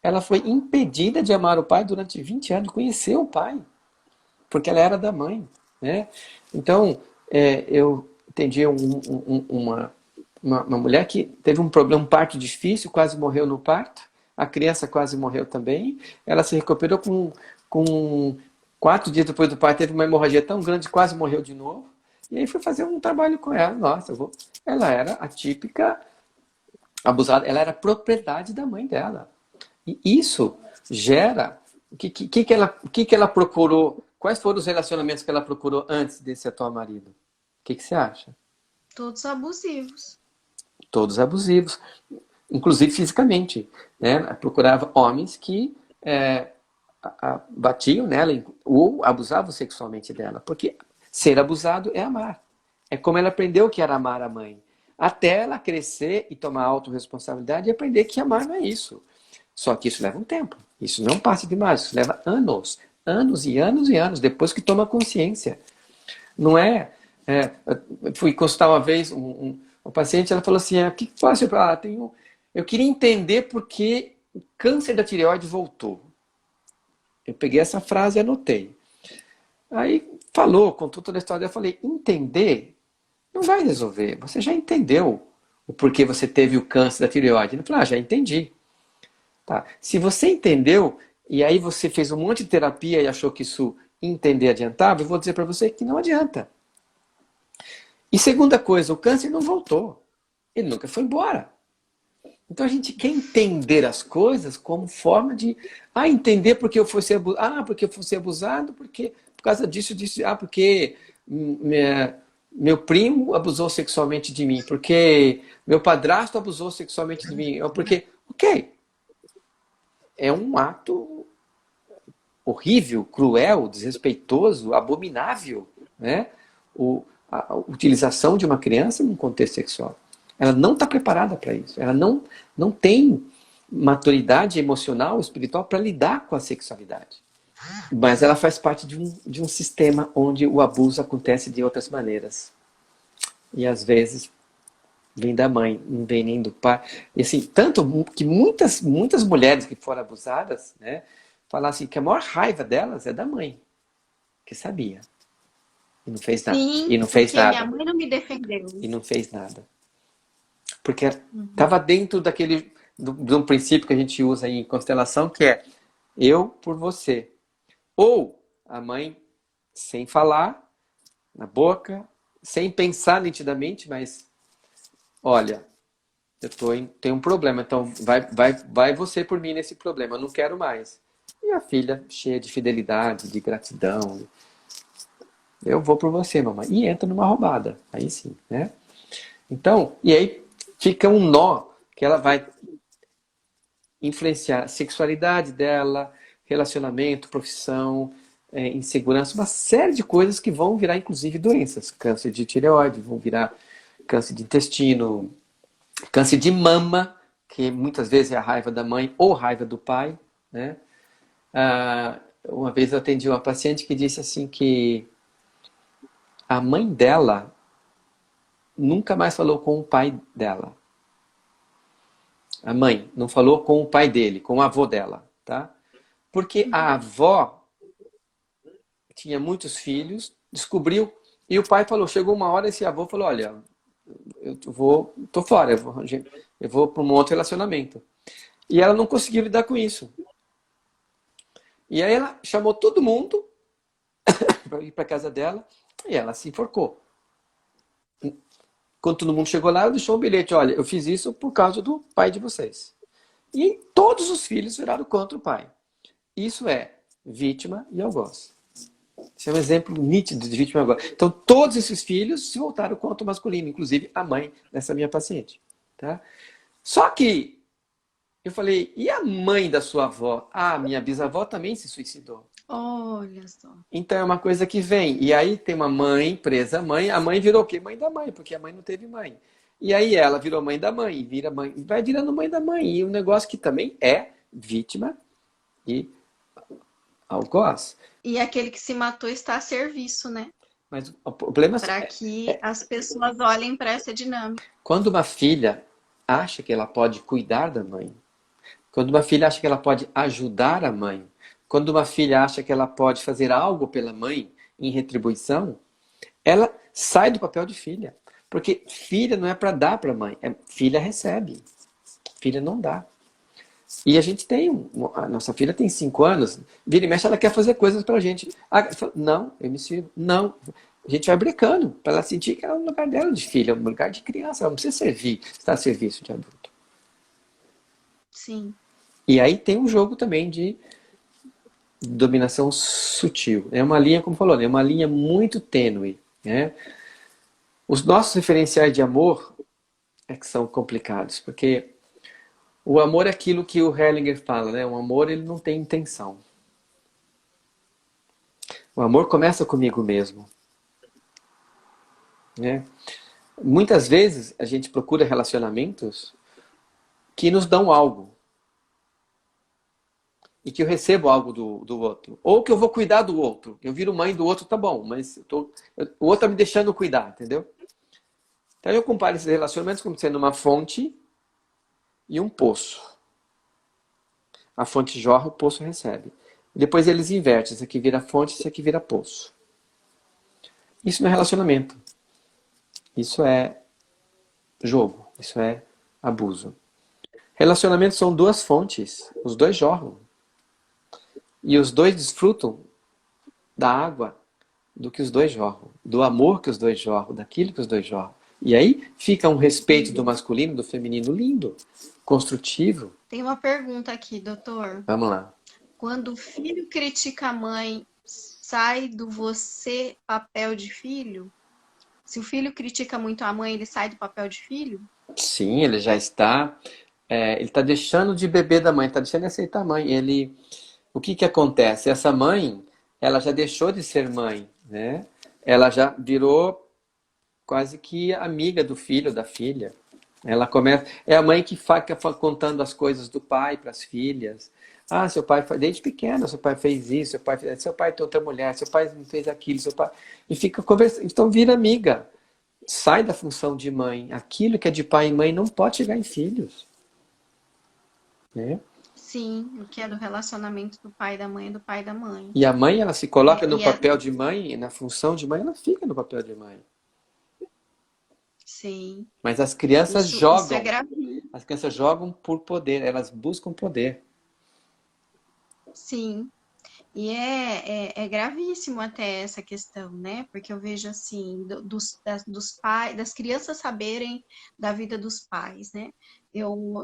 Ela foi impedida de amar o pai durante 20 anos, conhecer o pai, porque ela era da mãe, né? Então, eu entendi uma mulher que teve um problema, um parto difícil, quase morreu no parto. A criança quase morreu também. Ela se recuperou com 4 dias depois do parto, teve uma hemorragia tão grande, quase morreu de novo. E aí fui fazer um trabalho com ela. Nossa, ela era a típica abusada, ela era propriedade da mãe dela. E isso gera. O que ela procurou? Quais foram os relacionamentos que ela procurou antes desse atual marido? O que você acha? Todos abusivos. Todos abusivos, inclusive fisicamente, né? Procurava homens que batiam nela ou abusavam sexualmente dela, porque ser abusado é amar. É como ela aprendeu que era amar a mãe, até ela crescer e tomar autorresponsabilidade e aprender que amar não é isso. Só que isso leva um tempo. Isso não passa de mais, isso leva anos, anos e anos e anos depois que toma consciência. Não é? Eu fui consultar uma vez um paciente, ela falou assim: o que faço? Eu queria entender por que o câncer da tireoide voltou. Eu peguei essa frase e anotei. Aí contou toda a história. Eu falei: entender não vai resolver. Você já entendeu o porquê você teve o câncer da tireoide. Ele falou: já entendi. Tá. Se você entendeu, e aí você fez um monte de terapia e achou que isso entender adiantava, eu vou dizer para você que não adianta. E segunda coisa, o câncer não voltou. Ele nunca foi embora. Então a gente quer entender as coisas como forma de entender porque eu fui ser abusado, porque eu fui ser abusado, porque por causa disso, porque meu primo abusou sexualmente de mim, porque meu padrasto abusou sexualmente de mim, porque, ok, é um ato horrível, cruel, desrespeitoso, abominável, né? A utilização de uma criança num contexto sexual. Ela não está preparada para isso. Ela não tem maturidade emocional, espiritual para lidar com a sexualidade. Mas ela faz parte de um sistema onde o abuso acontece de outras maneiras. E às vezes vem da mãe, não vem nem do pai. E assim, tanto que muitas mulheres que foram abusadas, né, falam assim que a maior raiva delas é da mãe, que sabia. E não fez nada. Sim, E não fez porque minha nada. mãe não me defendeu. E não fez nada. Porque Uhum. estava dentro de um princípio que a gente usa em constelação, que é eu por você. Ou a mãe, sem falar, na boca, sem pensar nitidamente, mas olha, tenho um problema, então vai você por mim nesse problema, eu não quero mais. E a filha, cheia de fidelidade, de gratidão, eu vou por você, mamãe. E entra numa roubada, aí sim, né? Então, e aí fica um nó que ela vai influenciar a sexualidade dela, relacionamento, profissão, insegurança, uma série de coisas que vão virar, inclusive, doenças. Câncer de tireoide, vão virar câncer de intestino, câncer de mama, que muitas vezes é a raiva da mãe ou raiva do pai, né? Uma vez eu atendi uma paciente que disse assim que a mãe dela nunca mais falou com o pai dela. A mãe não falou com o pai dele, com o avô dela, tá? Porque a avó tinha muitos filhos, descobriu, e o pai falou, chegou uma hora, esse avô falou, olha, tô fora, eu vou para um outro relacionamento. E ela não conseguiu lidar com isso. E aí ela chamou todo mundo para ir para casa dela e ela se enforcou. Quando todo mundo chegou lá, ela deixou um bilhete, olha, eu fiz isso por causa do pai de vocês. E todos os filhos viraram contra o pai. Isso é vítima e algoz. Isso é um exemplo nítido de vítima e algoz. Então, todos esses filhos se voltaram contra o masculino, inclusive a mãe dessa minha paciente. Tá? Só que eu falei, e a mãe da sua avó? Ah, minha bisavó também se suicidou. Olha só. Então é uma coisa que vem. E aí tem uma mãe presa, a mãe virou o quê? Mãe da mãe, porque a mãe não teve mãe. E aí ela virou mãe da mãe, vira mãe, vai virando mãe da mãe. E um negócio que também é vítima e algoz. E aquele que se matou está a serviço, né? Mas o problema Para que as pessoas olhem para essa dinâmica. quando uma filha acha que ela pode cuidar da mãe, quando uma filha acha que ela pode ajudar a mãe, quando uma filha acha que ela pode fazer algo pela mãe em retribuição, ela sai do papel de filha. Porque filha não é para dar para a mãe, filha recebe. Filha não dá. E a gente a nossa filha tem 5 anos, vira e mexe, ela quer fazer coisas pra gente. Não, eu me sirvo. Não. A gente vai brincando, para ela sentir que é um lugar dela de filha, é um lugar de criança, ela não precisa estar a serviço de adulto. Sim. E aí tem um jogo também de dominação sutil. É uma linha, como falou, é uma linha muito tênue. Né? Os nossos referenciais de amor é que são complicados, porque o amor é aquilo que o Hellinger fala, né? O amor ele não tem intenção. O amor começa comigo mesmo. Né? Muitas vezes a gente procura relacionamentos que nos dão algo. E que eu recebo algo do outro. Ou que eu vou cuidar do outro. Eu viro mãe do outro, tá bom, mas o outro tá me deixando cuidar, entendeu? Então eu comparo esses relacionamentos como sendo uma fonte e um poço. A fonte jorra, o poço recebe. Depois eles invertem. Isso aqui vira fonte, isso aqui vira poço. Isso não é relacionamento. Isso é jogo. Isso é abuso. Relacionamentos são 2 fontes. Os 2 jorram. E os 2 desfrutam da água do que os 2 jorram. Do amor que os 2 jorram. Daquilo que os 2 jorram. E aí fica um respeito do masculino e do feminino lindo. Construtivo. Tem uma pergunta aqui, doutor. Vamos lá. Quando o filho critica a mãe, sai do você papel de filho? Se o filho critica muito a mãe, ele sai do papel de filho? Sim, ele já está... ele está deixando de beber da mãe, está deixando de aceitar a mãe. O que acontece? Essa mãe, ela já deixou de ser mãe, né? Ela já virou quase que amiga do filho, da filha. Ela começa, é a mãe que fica contando as coisas do pai para as filhas. Ah, seu pai, desde pequena, seu pai fez isso, seu pai tem outra mulher, seu pai não fez aquilo, seu pai... E fica conversando, então vira amiga. Sai da função de mãe. Aquilo que é de pai e mãe não pode chegar em filhos. Né? Sim, o que é do relacionamento do pai e da mãe é do pai e da mãe. E a mãe, ela se coloca no papel de mãe, na função de mãe, ela fica no papel de mãe. Sim. Mas as crianças jogam. Isso é grave. As crianças jogam por poder, elas buscam poder. Sim. E é gravíssimo até essa questão, né? Porque eu vejo assim, dos pais, das crianças saberem da vida dos pais, né?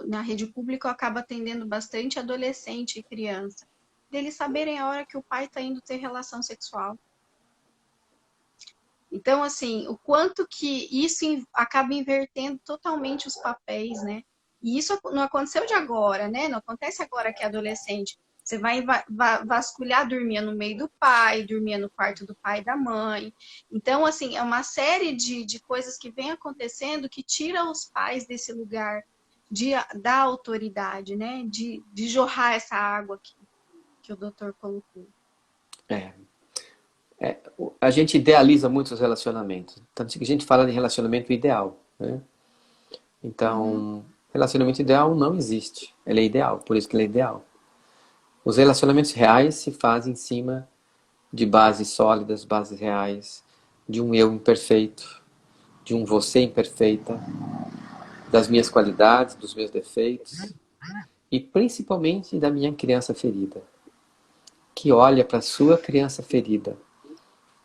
Na rede pública, eu acabo atendendo bastante adolescente e criança. Deles saberem a hora que o pai está indo ter relação sexual. Então, assim, o quanto que isso acaba invertendo totalmente os papéis, né? E isso não aconteceu de agora, né? Não acontece agora que é adolescente. Você vai vasculhar, dormia no meio do pai, dormia no quarto do pai e da mãe. Então, assim, é uma série de coisas que vem acontecendo que tira os pais desse lugar da autoridade, né? De jorrar essa água que o doutor colocou. É. A gente idealiza muito os relacionamentos. Tanto que a gente fala de relacionamento ideal, né? Uhum, Então, relacionamento ideal não existe. Ele é ideal, por isso que ele é ideal. Os relacionamentos reais se fazem em cima de bases sólidas, bases reais, de um eu imperfeito, de um você imperfeita, das minhas qualidades, dos meus defeitos e principalmente da minha criança ferida, que olha para a sua criança ferida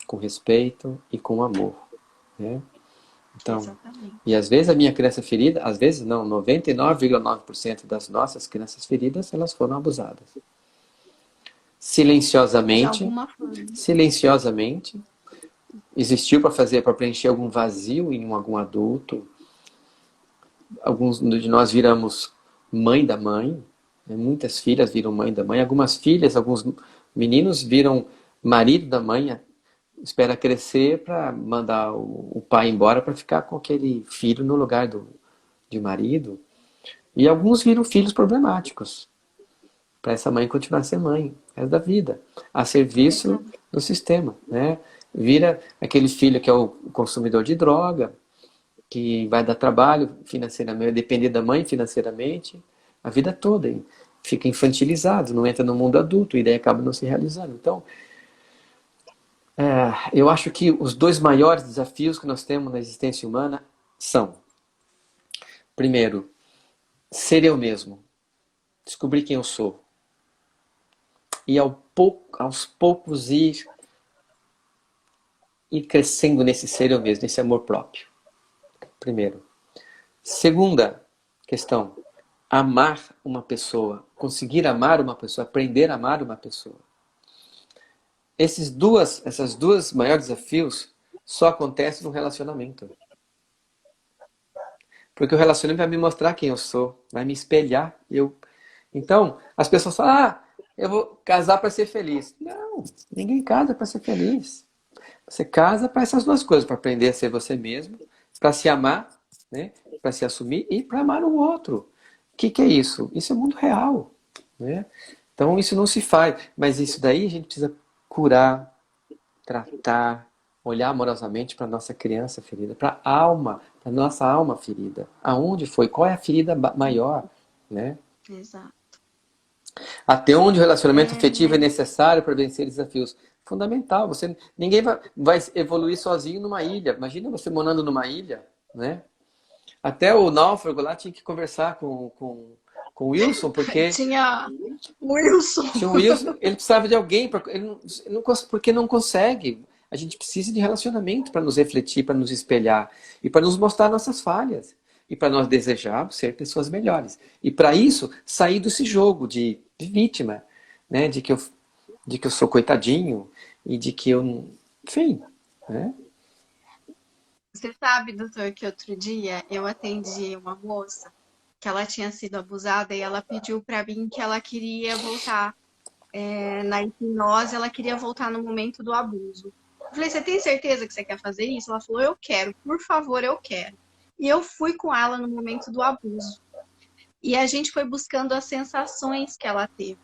com respeito e com amor, né? Então, exatamente. e às vezes a minha criança ferida, às vezes não, 99,9% das nossas crianças feridas, elas foram abusadas. De Silenciosamente, alguma forma. silenciosamente, existiu para preencher algum vazio em algum adulto. Alguns de nós viramos mãe da mãe, né? Muitas filhas viram mãe da mãe, algumas filhas, alguns meninos viram marido da mãe, espera crescer para mandar o pai embora para ficar com aquele filho no lugar de marido. E alguns viram filhos problemáticos, para essa mãe continuar a ser mãe, o resto da vida, a serviço Exato. do sistema, né? Vira aquele filho que é o consumidor de droga, que vai dar trabalho financeiramente, depender da mãe financeiramente, a vida toda. E fica infantilizado, não entra no mundo adulto e daí acaba não se realizando. Então, eu acho que os dois maiores desafios que nós temos na existência humana são, primeiro, ser eu mesmo, descobrir quem eu sou e aos poucos ir crescendo nesse ser eu mesmo, nesse amor próprio. Primeiro. Segunda questão, amar uma pessoa, conseguir amar uma pessoa, aprender a amar uma pessoa. Essas duas maiores desafios só acontecem no relacionamento. Porque o relacionamento vai me mostrar quem eu sou, vai me espelhar. Então, as pessoas falam, eu vou casar para ser feliz. Não, ninguém casa para ser feliz. Você casa para essas duas coisas, para aprender a ser você mesmo, para se amar, né? Para se assumir e para amar o outro. O que é isso? Isso é mundo real, né? Então isso não se faz, mas isso daí a gente precisa curar, tratar, olhar amorosamente para nossa criança ferida, para a alma, para nossa alma ferida. Aonde foi? Qual é a ferida maior, né? Exato. Até onde o relacionamento afetivo é É, necessário para vencer desafios? Fundamental. Ninguém vai evoluir sozinho numa ilha. Imagina você morando numa ilha, né? Até o náufrago lá tinha que conversar com o Wilson, porque tinha o Wilson. tinha o Wilson, ele precisava de alguém, porque não consegue. A gente precisa de relacionamento para nos refletir, para nos espelhar e para nos mostrar nossas falhas. E para nós desejarmos ser pessoas melhores. E para isso, sair desse jogo de vítima, né? De que eu sou coitadinho e de que eu. Enfim, né? Você sabe, doutor, que outro dia eu atendi uma moça que ela tinha sido abusada e ela pediu para mim que ela queria voltar na hipnose, ela queria voltar no momento do abuso. Eu falei, você tem certeza que você quer fazer isso? Ela falou, eu quero, por favor, eu quero. E eu fui com ela no momento do abuso. E a gente foi buscando as sensações que ela teve.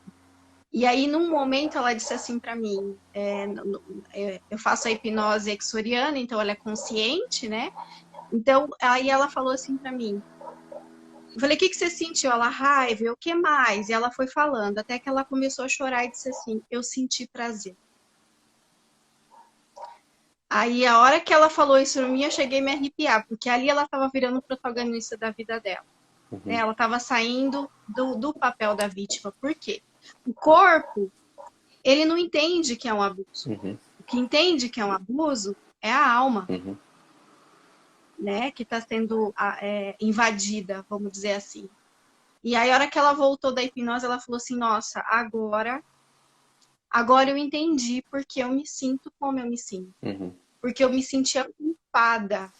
E aí, num momento, ela disse assim para mim: eu faço a hipnose exoriana, então ela é consciente, né? Então, aí ela falou assim para mim. Eu falei, o que você sentiu? Ela, raiva, o que mais? E ela foi falando, até que ela começou a chorar e disse assim: eu senti prazer. Aí, a hora que ela falou isso pra mim, eu cheguei a me arrepiar, porque ali ela estava virando protagonista da vida dela. Né? Uhum, Ela estava saindo do papel da vítima. Por quê? O corpo, ele não entende que é um abuso. uhum, O que entende que é um abuso é a alma, uhum, né? Que está sendo invadida, vamos dizer assim. E aí, a hora que ela voltou da hipnose, ela falou assim: nossa, agora eu entendi porque eu me sinto como eu me sinto. uhum. Porque eu me sentia culpada.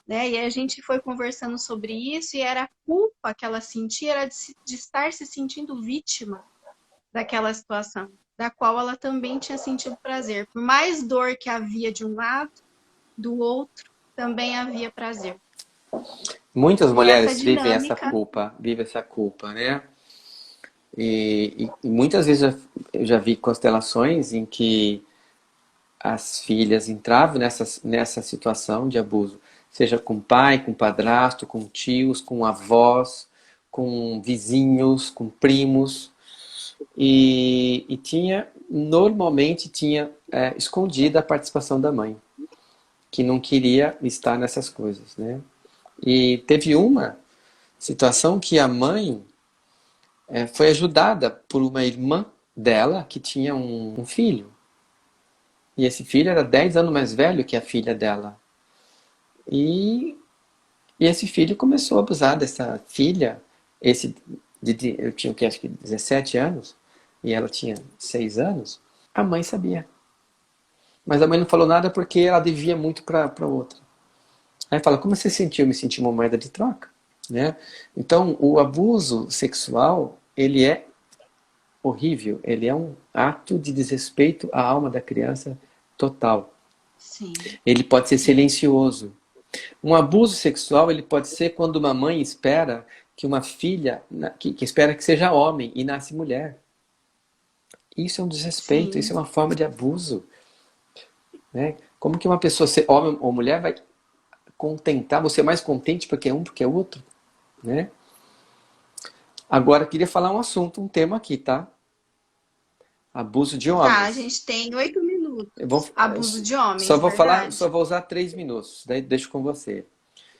Né? E aí a gente foi conversando sobre isso e era a culpa que ela sentia era de estar se sentindo vítima. daquela situação, da qual ela também tinha sentido prazer. Por mais dor que havia de um lado, do outro também havia prazer. Muitas E essa mulheres dinâmica, vivem essa culpa, né? E muitas vezes eu já vi constelações em que as filhas entravam nessa situação de abuso, seja com pai, com padrasto, com tios, com avós, com vizinhos, com primos, e normalmente tinha escondida a participação da mãe, que não queria estar nessas coisas, né? E teve uma situação que a mãe foi ajudada por uma irmã dela que tinha um filho. E esse filho era 10 anos mais velho que a filha dela. E, e esse filho começou a abusar dessa filha. Eu tinha acho que 17 anos e ela tinha 6 anos. A mãe sabia. Mas a mãe não falou nada porque ela devia muito para outra. Aí fala, como você sentiu? Eu me senti uma moeda de troca. Né? Então, o abuso sexual, ele é horrível. Ele é um ato de desrespeito à alma da criança total. sim, Ele pode ser silencioso. Um abuso sexual ele pode ser quando uma mãe espera que uma filha, que espera que seja homem e nasce mulher. Isso é um desrespeito, isso sim, é uma forma de abuso. Né? Como que uma pessoa, ser homem ou mulher, vai contentar, você é mais contente porque é um, porque é outro? Né? Agora, queria falar um assunto, um tema aqui, tá? Abuso de tá, a homens. gente tem 8 minutos. Eu vou, Abuso de só homens, vou falar, só verdade? vou usar 3 minutos, daí deixo com você.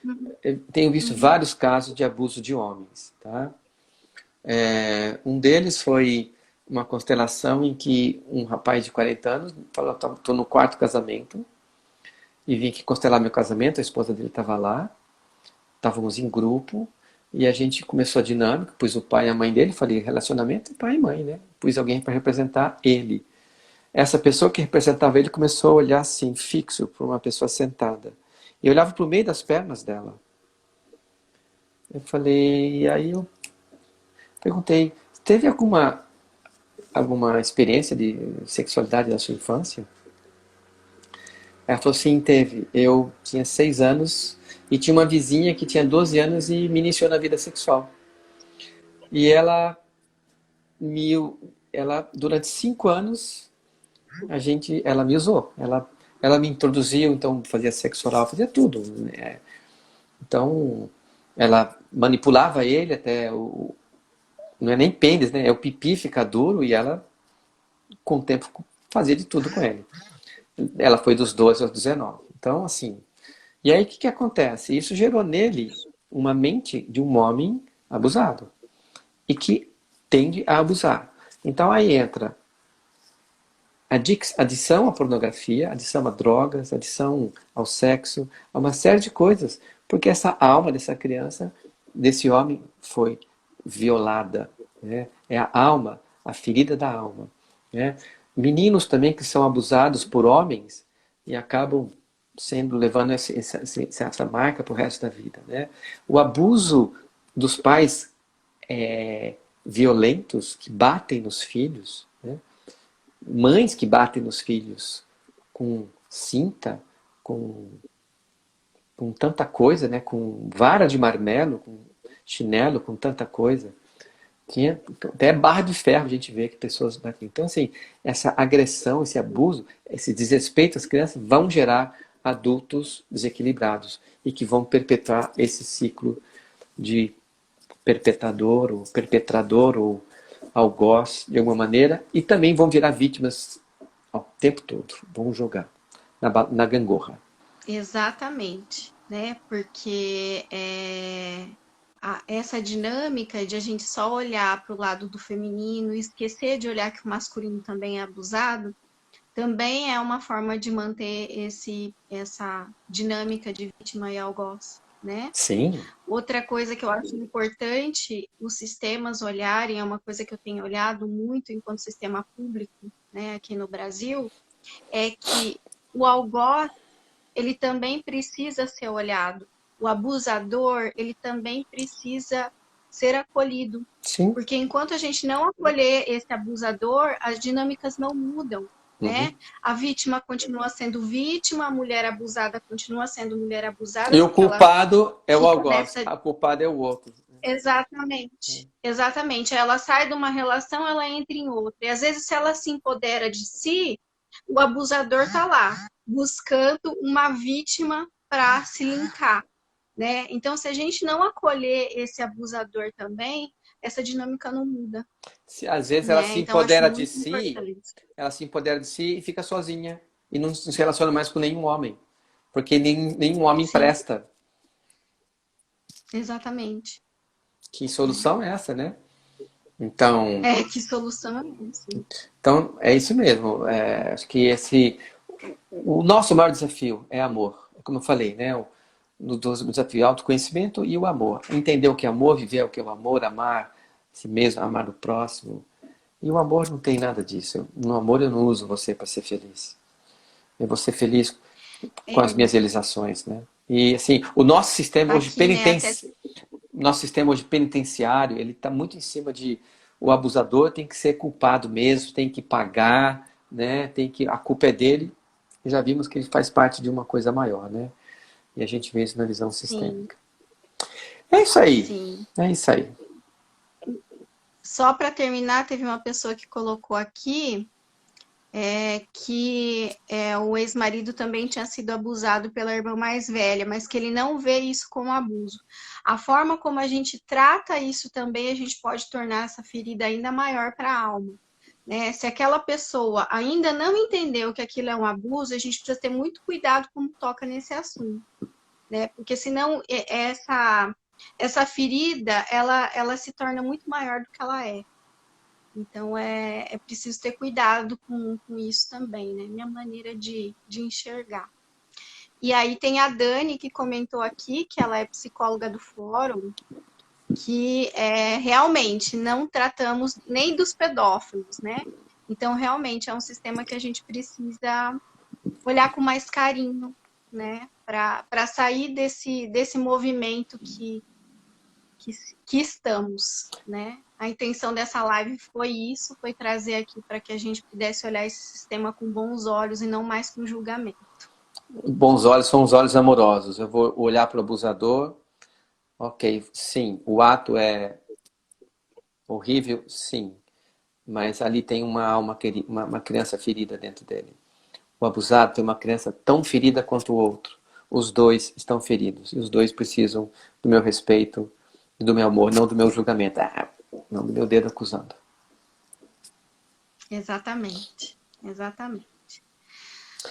Uhum, Eu tenho visto uhum, vários casos de abuso de homens, tá? Um deles foi uma constelação em que um rapaz de 40 anos falou: estou no quarto casamento e vim aqui constelar meu casamento. A esposa dele estava lá, estávamos em grupo e a gente começou a dinâmica. Pus o pai e a mãe dele, falei: relacionamento é pai e mãe, né? Pus alguém para representar ele. Essa pessoa que representava ele começou a olhar assim, fixo, para uma pessoa sentada. E eu olhava para o meio das pernas dela. Eu falei, e aí eu perguntei: teve alguma experiência de sexualidade na sua infância? Ela falou, sim, teve. Eu tinha 6 anos e tinha uma vizinha que tinha 12 anos e me iniciou na vida sexual. E me, durante 5 anos, ela me usou. Ela me introduziu, então fazia sexo oral, fazia tudo. Né? Então, ela manipulava ele até não é nem pênis, né? É o pipi ficar duro e ela, com o tempo, fazia de tudo com ele. Ela foi dos 12 aos 19. Então, assim. E aí o que, que acontece? Isso gerou nele uma mente de um homem abusado e que tende a abusar. Então aí entra adição à pornografia, adição a drogas, adição ao sexo, a uma série de coisas, porque essa alma dessa criança, desse homem, foi violada. Né? É a alma, a ferida da alma. Né? Meninos também que são abusados por homens e acabam levando essa marca para o resto da vida. Né? O abuso dos pais violentos que batem nos filhos, né? Mães que batem nos filhos com cinta, com, com tanta coisa, né? Com vara de marmelo, com chinelo, com tanta coisa. Tinha até barra de ferro a gente vê que pessoas batem. Então, assim, essa agressão, esse abuso, esse desrespeito às crianças vão gerar adultos desequilibrados e que vão perpetuar esse ciclo de perpetrador ou algoz de alguma maneira e também vão virar vítimas ao tempo todo, vão jogar na gangorra. exatamente, né? Porque essa dinâmica de a gente só olhar para o lado do feminino e esquecer de olhar que o masculino também é abusado, também é uma forma de manter essa dinâmica de vítima e algoz, né? Sim, Outra coisa que eu acho importante os sistemas olharem, é uma coisa que eu tenho olhado muito enquanto sistema público, né, aqui no Brasil, é que o algoz, ele também precisa ser olhado. O abusador, ele também precisa ser acolhido. Sim. Porque enquanto a gente não acolher esse abusador, as dinâmicas não mudam, né? A vítima continua sendo vítima, a mulher abusada continua sendo mulher abusada, E o porque ela culpado é o fica algoz, nessa. a culpada é o outro. Exatamente, exatamente. Ela sai de uma relação, ela entra em outra. E às vezes, se ela se empodera de si, o abusador tá lá, buscando uma vítima para se linkar, né? Então, se a gente não acolher esse abusador também, essa dinâmica não muda, Às vezes ela né? se Então, acho empodera de muito si, importante. ela se empodera de si e fica sozinha. E não se relaciona mais com nenhum homem. Porque nenhum homem Sim, presta. exatamente. Que solução é essa, né? Então, É, que solução é essa? então é isso mesmo. Acho que o nosso maior desafio é amor. Como eu falei, né? O desafio é autoconhecimento e o amor. Entender o que é amor, viver o que é o amor, amar a si mesmo, amar o próximo. E o amor não tem nada disso. No amor eu não uso você para ser feliz. Eu vou ser feliz com as É, minhas realizações, né? E assim, o nosso sistema hoje aqui, né, até nosso sistema hoje penitenciário, ele está muito em cima de o abusador tem que ser culpado mesmo, tem que pagar, né? A culpa é dele. E já vimos que ele faz parte de uma coisa maior, né? E a gente vê isso na visão sim, sistêmica. É isso aí. sim. É isso aí. Só para terminar, teve uma pessoa que colocou aqui que o ex-marido também tinha sido abusado pela irmã mais velha, mas que ele não vê isso como abuso. A forma como a gente trata isso também, a gente pode tornar essa ferida ainda maior para a alma. Né? Se aquela pessoa ainda não entendeu que aquilo é um abuso, a gente precisa ter muito cuidado como toca nesse assunto. Né? Porque senão essa ferida, ela se torna muito maior do que ela é. Então, é preciso ter cuidado com isso também, né? Minha maneira de enxergar. E aí tem a Dani, que comentou aqui, que ela é psicóloga do fórum, que realmente não tratamos nem dos pedófilos, né? Então, realmente, é um sistema que a gente precisa olhar com mais carinho, né? Para sair desse movimento que estamos, né? A intenção dessa live foi isso, foi trazer aqui para que a gente pudesse olhar esse sistema com bons olhos e não mais com julgamento. Bons olhos são os olhos amorosos. Eu vou olhar para o abusador. Ok, sim. O ato é horrível, sim. Mas ali tem uma alma, uma criança ferida dentro dele. O abusado tem uma criança tão ferida quanto o outro. Os dois estão feridos. E os dois precisam do meu respeito e do meu amor, não do meu julgamento. Não do meu dedo acusando. Exatamente, exatamente.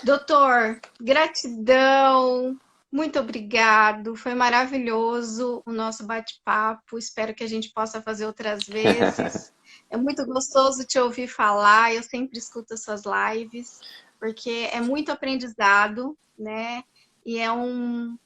Doutor, gratidão, muito obrigado. Foi maravilhoso o nosso bate-papo. Espero que a gente possa fazer outras vezes. É muito gostoso te ouvir falar. Eu sempre escuto as suas lives, porque é muito aprendizado, né? E não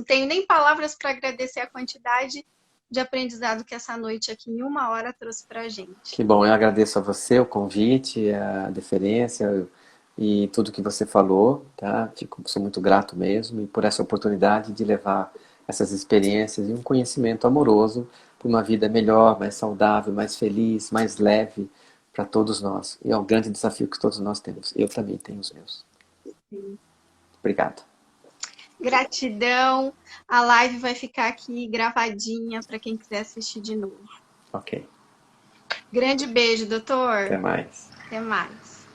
tenho nem palavras para agradecer a quantidade de aprendizado que essa noite aqui em 1 hora trouxe para a gente. Que bom, eu agradeço a você o convite, a deferência e tudo que você falou, tá? Sou muito grato mesmo e por essa oportunidade de levar essas experiências e um conhecimento amoroso para uma vida melhor, mais saudável, mais feliz, mais leve para todos nós. E é um grande desafio que todos nós temos. Eu também tenho os meus. Obrigado. Gratidão. A live vai ficar aqui gravadinha para quem quiser assistir de novo. Ok. Grande beijo, doutor. Até mais. Até mais.